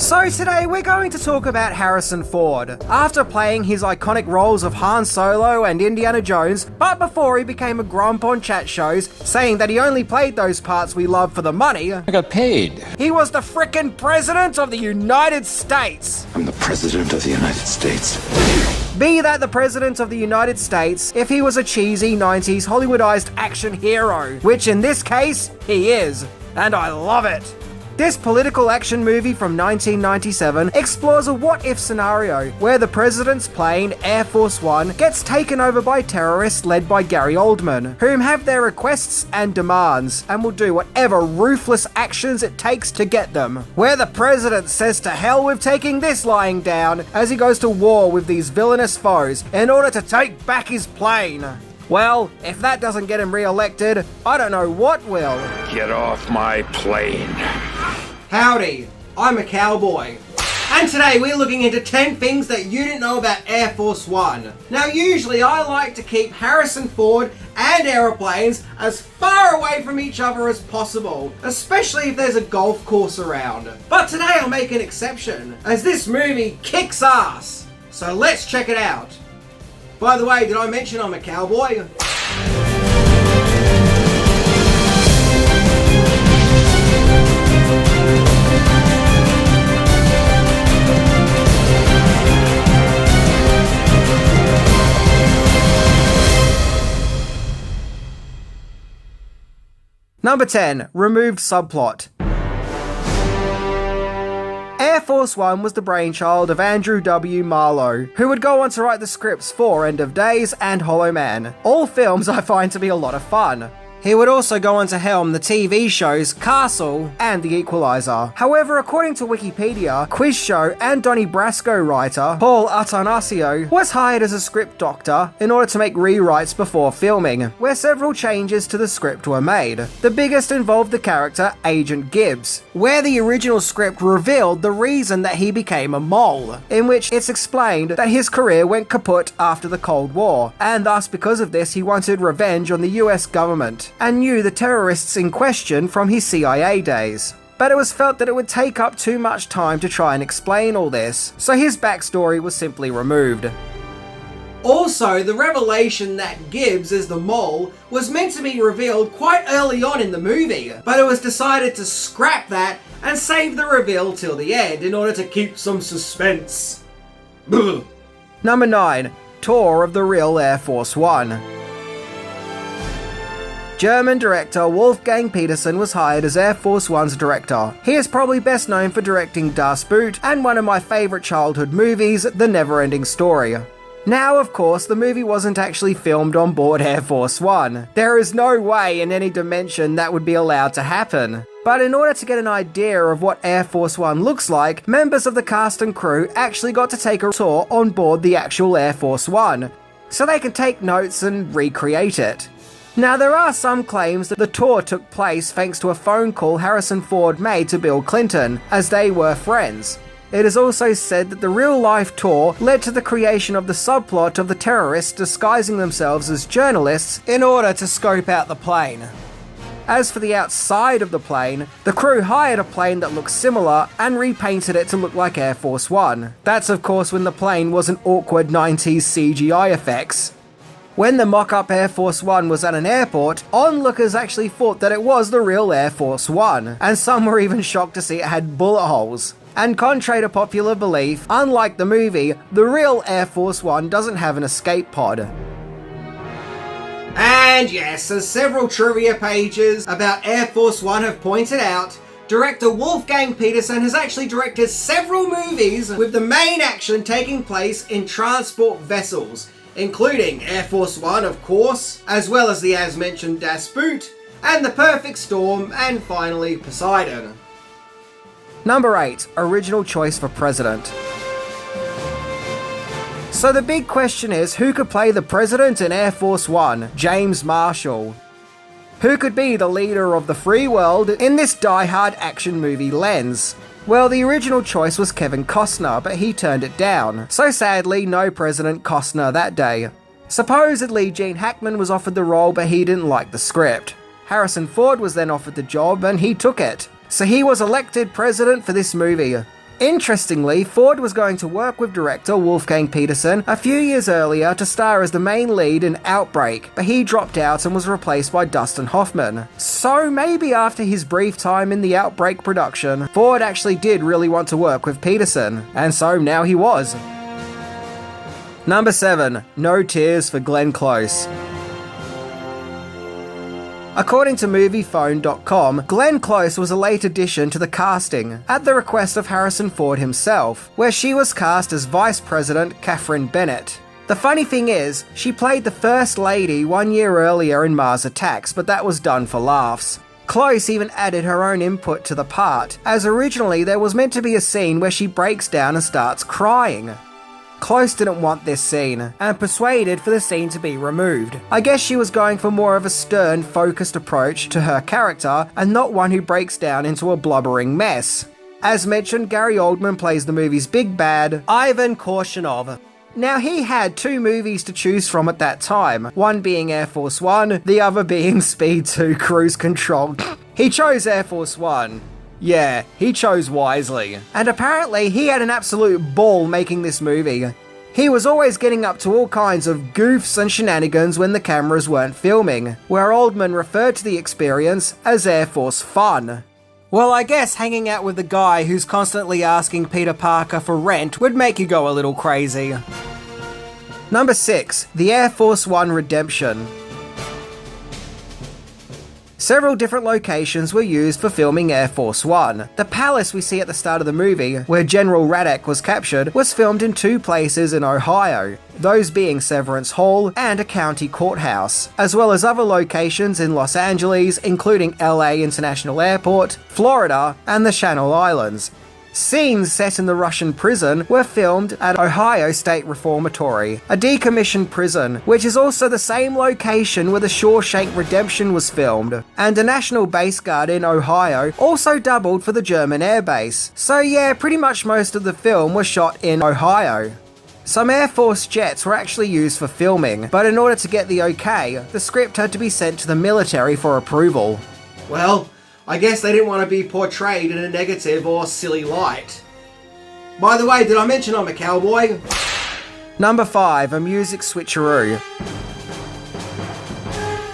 So today we're going to talk about Harrison Ford. After playing his iconic roles of Han Solo and Indiana Jones, but before he became a grump on chat shows, saying that he only played those parts we love for the money, I got paid. He was the frickin' President of the United States. I'm the President of the United States. Be that the President of the United States, if he was a cheesy 90s Hollywoodized action hero, which in this case, he is. And I love it. This political action movie from 1997 explores a what-if scenario where the president's plane, Air Force One, gets taken over by terrorists led by Gary Oldman, whom have their requests and demands, and will do whatever ruthless actions it takes to get them. Where the president says to hell with taking this lying down as he goes to war with these villainous foes in order to take back his plane. Well, if that doesn't get him re-elected, I don't know what will. Get off my plane. Howdy, I'm a cowboy. And today we're looking into 10 things that you didn't know about Air Force One. Now usually I like to keep Harrison Ford and aeroplanes as far away from each other as possible, especially if there's a golf course around. But today I'll make an exception, as this movie kicks ass. So let's check it out. By the way, did I mention I'm a cowboy? Number 10. Removed subplot. Air Force One was the brainchild of Andrew W. Marlowe, who would go on to write the scripts for End of Days and Hollow Man, all films I find to be a lot of fun. He would also go on to helm the TV shows Castle and The Equalizer. However, according to Wikipedia, quiz show and Donnie Brasco writer Paul Attanasio was hired as a script doctor in order to make rewrites before filming, where several changes to the script were made. The biggest involved the character Agent Gibbs, where the original script revealed the reason that he became a mole, in which it's explained that his career went kaput after the Cold War, and thus because of this he wanted revenge on the US government, and knew the terrorists in question from his CIA days. But it was felt that it would take up too much time to try and explain all this, so his backstory was simply removed. Also, the revelation that Gibbs is the mole was meant to be revealed quite early on in the movie, but it was decided to scrap that and save the reveal till the end in order to keep some suspense. Number 9. Tour of the real Air Force One. German director Wolfgang Petersen was hired as Air Force One's director. He is probably best known for directing Das Boot and one of my favourite childhood movies, The Never-Ending Story. Now, of course, the movie wasn't actually filmed on board Air Force One. There is no way in any dimension that would be allowed to happen. But in order to get an idea of what Air Force One looks like, members of the cast and crew actually got to take a tour on board the actual Air Force One, so they can take notes and recreate it. Now, there are some claims that the tour took place thanks to a phone call Harrison Ford made to Bill Clinton, as they were friends. It is also said that the real-life tour led to the creation of the subplot of the terrorists disguising themselves as journalists in order to scope out the plane. As for the outside of the plane, the crew hired a plane that looked similar and repainted it to look like Air Force One. That's of course when the plane wasn't awkward 90s CGI effects. When the mock-up Air Force One was at an airport, onlookers actually thought that it was the real Air Force One, and some were even shocked to see it had bullet holes. And contrary to popular belief, unlike the movie, the real Air Force One doesn't have an escape pod. And yes, as several trivia pages about Air Force One have pointed out, director Wolfgang Petersen has actually directed several movies with the main action taking place in transport vessels, including Air Force One, of course, as well as the as-mentioned Das Boot, and The Perfect Storm, and finally Poseidon. Number 8. Original choice for president. So the big question is, who could play the president in Air Force One? James Marshall. Who could be the leader of the free world in this die-hard action movie lens? Well, the original choice was Kevin Costner, but he turned it down. So sadly, no President Costner that day. Supposedly, Gene Hackman was offered the role, but he didn't like the script. Harrison Ford was then offered the job, and he took it. So he was elected president for this movie. Interestingly, Ford was going to work with director Wolfgang Petersen a few years earlier to star as the main lead in Outbreak, but he dropped out and was replaced by Dustin Hoffman. So maybe after his brief time in the Outbreak production, Ford actually did really want to work with Petersen, and so now he was. Number 7. No Tears for Glenn Close. According to MoviePhone.com, Glenn Close was a late addition to the casting, at the request of Harrison Ford himself, where she was cast as Vice President Catherine Bennett. The funny thing is, she played the First Lady 1 year earlier in Mars Attacks, but that was done for laughs. Close even added her own input to the part, as originally there was meant to be a scene where she breaks down and starts crying. Close didn't want this scene, and persuaded for the scene to be removed. I guess she was going for more of a stern, focused approach to her character, and not one who breaks down into a blubbering mess. As mentioned, Gary Oldman plays the movie's big bad, Ivan Korshunov. Now, he had 2 movies to choose from at that time, one being Air Force One, the other being Speed 2 Cruise Control. He chose Air Force One. Yeah, he chose wisely. And apparently he had an absolute ball making this movie. He was always getting up to all kinds of goofs and shenanigans when the cameras weren't filming, where Oldman referred to the experience as Air Force fun. Well, I guess hanging out with the guy who's constantly asking Peter Parker for rent would make you go a little crazy. Number 6. The Air Force One Redemption. Several different locations were used for filming Air Force One. The palace we see at the start of the movie, where General Radek was captured, was filmed in 2 places in Ohio, those being Severance Hall and a county courthouse, as well as other locations in Los Angeles, including LA International Airport, Florida, and the Channel Islands. Scenes set in the Russian prison were filmed at Ohio State Reformatory, a decommissioned prison, which is also the same location where The Shawshank Redemption was filmed, and a National Base Guard in Ohio also doubled for the German Air Base. So yeah, pretty much most of the film was shot in Ohio. Some Air Force jets were actually used for filming, but in order to get the okay, the script had to be sent to the military for approval. Well, I guess they didn't want to be portrayed in a negative or silly light. By the way, did I mention I'm a cowboy? Number 5, a music switcheroo.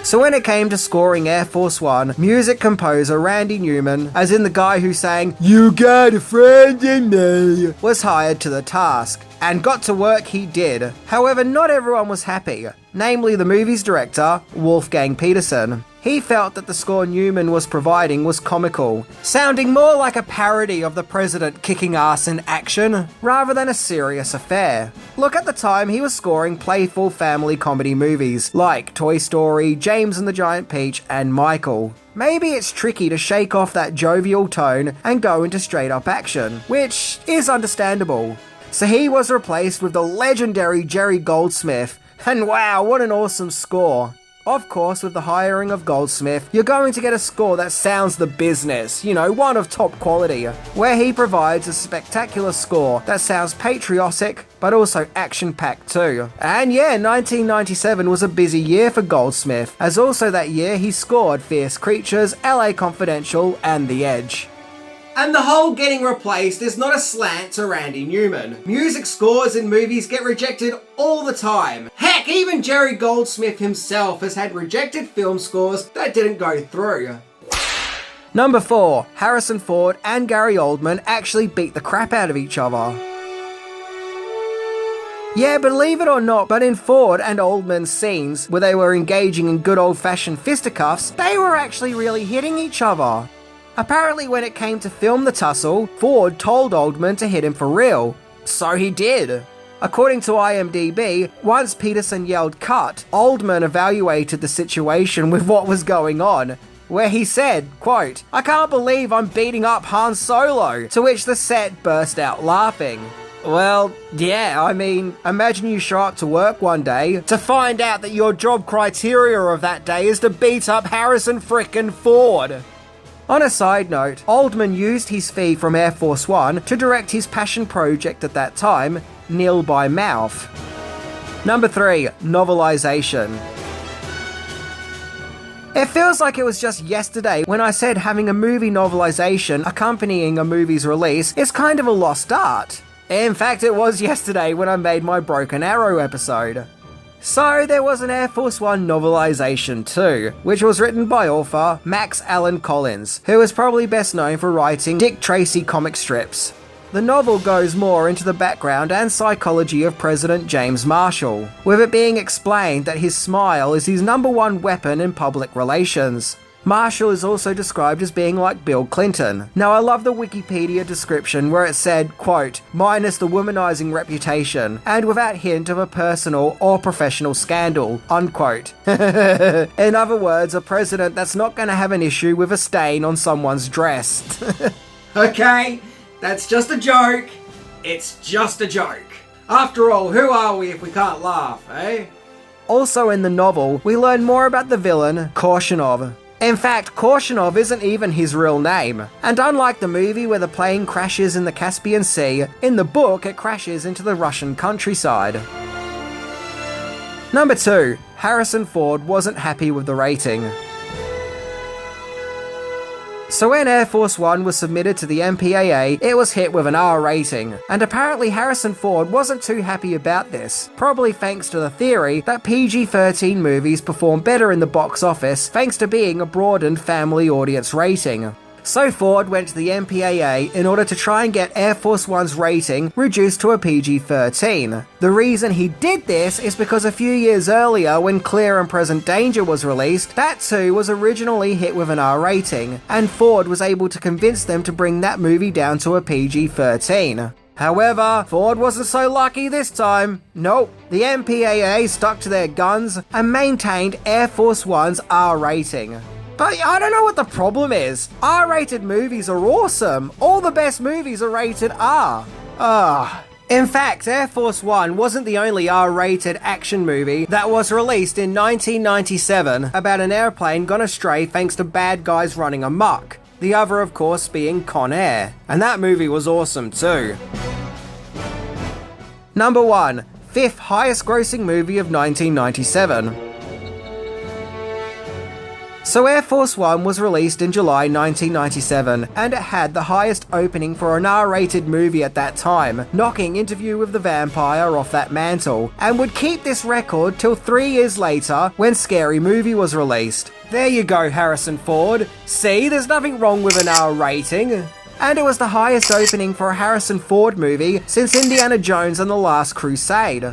So when it came to scoring Air Force One, music composer Randy Newman, as in the guy who sang "You Got a Friend in Me," was hired to the task, and got to work he did. However, not everyone was happy, namely the movie's director, Wolfgang Petersen. He felt that the score Newman was providing was comical, sounding more like a parody of the president kicking ass in action, rather than a serious affair. Look, at the time he was scoring playful family comedy movies, like Toy Story, James and the Giant Peach, and Michael. Maybe it's tricky to shake off that jovial tone and go into straight up action, which is understandable. So he was replaced with the legendary Jerry Goldsmith, and wow, what an awesome score. Of course, with the hiring of Goldsmith, you're going to get a score that sounds the business, one of top quality, where he provides a spectacular score that sounds patriotic, but also action-packed too. And yeah, 1997 was a busy year for Goldsmith, as also that year he scored Fierce Creatures, LA Confidential, and The Edge. And the whole getting replaced is not a slant to Randy Newman. Music scores in movies get rejected all the time. Heck, even Jerry Goldsmith himself has had rejected film scores that didn't go through. Number 4, Harrison Ford and Gary Oldman actually beat the crap out of each other. Yeah, believe it or not, but in Ford and Oldman's scenes where they were engaging in good old-fashioned fisticuffs, they were actually really hitting each other. Apparently when it came to film the tussle, Ford told Oldman to hit him for real. So he did. According to IMDb, once Petersen yelled cut, Oldman evaluated the situation with what was going on, where he said, quote, "I can't believe I'm beating up Han Solo," to which the set burst out laughing. Well, yeah, I mean, imagine you show up to work one day to find out that your job criteria of that day is to beat up Harrison frickin' Ford. On a side note, Oldman used his fee from Air Force One to direct his passion project at that time, Nil by Mouth. Number 3, Novelization. It feels like it was just yesterday when I said having a movie novelization accompanying a movie's release is kind of a lost art. In fact, it was yesterday when I made my Broken Arrow episode. So there was an Air Force One novelization too, which was written by author Max Allan Collins, who is probably best known for writing Dick Tracy comic strips. The novel goes more into the background and psychology of President James Marshall, with it being explained that his smile is his #1 weapon in public relations. Marshall is also described as being like Bill Clinton. Now I love the Wikipedia description where it said, quote, minus the womanizing reputation, and without hint of a personal or professional scandal, unquote. In other words, a president that's not going to have an issue with a stain on someone's dress. Okay, that's just a joke. It's just a joke. After all, who are we if we can't laugh, eh? Also in the novel, we learn more about the villain, Korshunov. In fact, Korshunov isn't even his real name, and unlike the movie where the plane crashes in the Caspian Sea, in the book it crashes into the Russian countryside. Number 2. Harrison Ford wasn't happy with the rating. So when Air Force One was submitted to the MPAA, it was hit with an R rating, and apparently Harrison Ford wasn't too happy about this, probably thanks to the theory that PG-13 movies perform better in the box office thanks to being a broadened family audience rating. So Ford went to the MPAA in order to try and get Air Force One's rating reduced to a PG-13. The reason he did this is because a few years earlier, when Clear and Present Danger was released, that too was originally hit with an R rating, and Ford was able to convince them to bring that movie down to a PG-13. However, Ford wasn't so lucky this time. Nope, the MPAA stuck to their guns and maintained Air Force One's R rating. But I don't know what the problem is. R-rated movies are awesome. All the best movies are rated R. In fact, Air Force One wasn't the only R-rated action movie that was released in 1997 about an airplane gone astray thanks to bad guys running amok. The other, of course, being Con Air. And that movie was awesome too. Number 1. 5th highest grossing movie of 1997. So Air Force One was released in July 1997, and it had the highest opening for an R-rated movie at that time, knocking Interview with the Vampire off that mantle, and would keep this record till 3 years later when Scary Movie was released. There you go, Harrison Ford. See, there's nothing wrong with an R rating. And it was the highest opening for a Harrison Ford movie since Indiana Jones and the Last Crusade.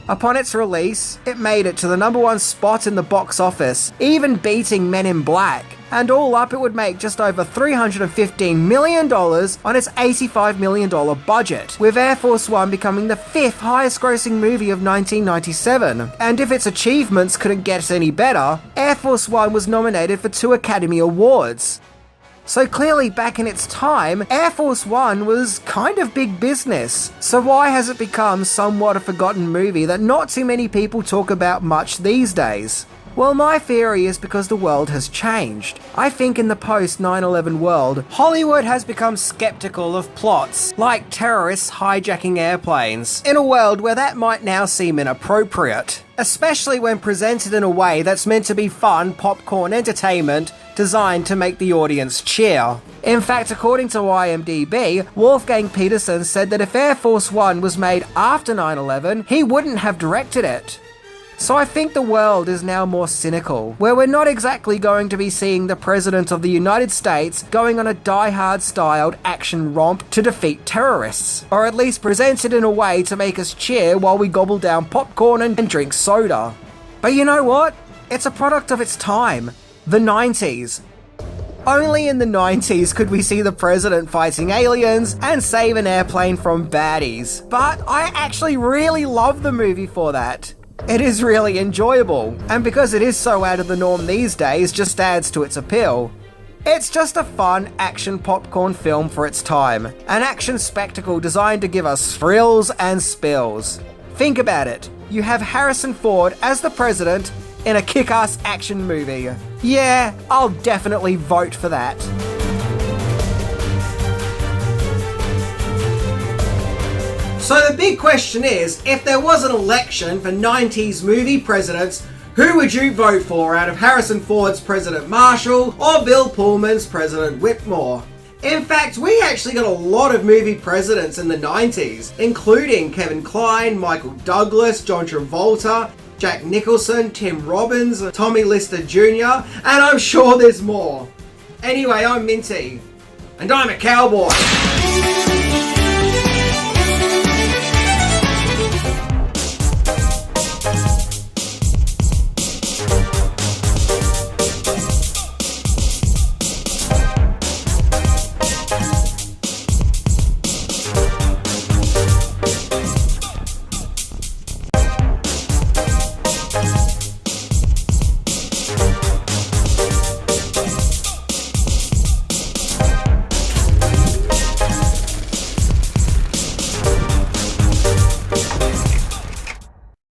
Upon its release, it made it to the #1 spot in the box office, even beating Men in Black, and all up it would make just over $315 million on its $85 million budget, with Air Force One becoming the 5th highest grossing movie of 1997. And if its achievements couldn't get any better, Air Force One was nominated for 2 Academy Awards. So clearly back in its time, Air Force One was kind of big business. So why has it become somewhat a forgotten movie that not too many people talk about much these days? Well, my theory is because the world has changed. I think in the post-9/11 world, Hollywood has become skeptical of plots like terrorists hijacking airplanes, in a world where that might now seem inappropriate, especially when presented in a way that's meant to be fun popcorn entertainment designed to make the audience cheer. In fact, according to IMDb, Wolfgang Peterson said that if Air Force One was made after 9/11, he wouldn't have directed it. So I think the world is now more cynical, where we're not exactly going to be seeing the President of the United States going on a Die Hard styled action romp to defeat terrorists, or at least presented in a way to make us cheer while we gobble down popcorn and drink soda. But you know what? It's a product of its time. The 90s. Only in the 90s could we see the president fighting aliens and save an airplane from baddies. But I actually really love the movie for that. It is really enjoyable, and because it is so out of the norm these days, just adds to its appeal. It's just a fun action popcorn film for its time, an action spectacle designed to give us thrills and spills. Think about it, you have Harrison Ford as the president in a kick-ass action movie. Yeah, I'll definitely vote for that. So the big question is, if there was an election for 90s movie presidents, Who would you vote for out of Harrison Ford's President Marshall or Bill Pullman's President Whitmore? In fact, we actually got a lot of movie presidents in the 90s, including Kevin Kline, Michael Douglas, John Travolta, Jack Nicholson, Tim Robbins, Tommy Lister Jr., and I'm sure there's more. Anyway, I'm Minty, and I'm a cowboy.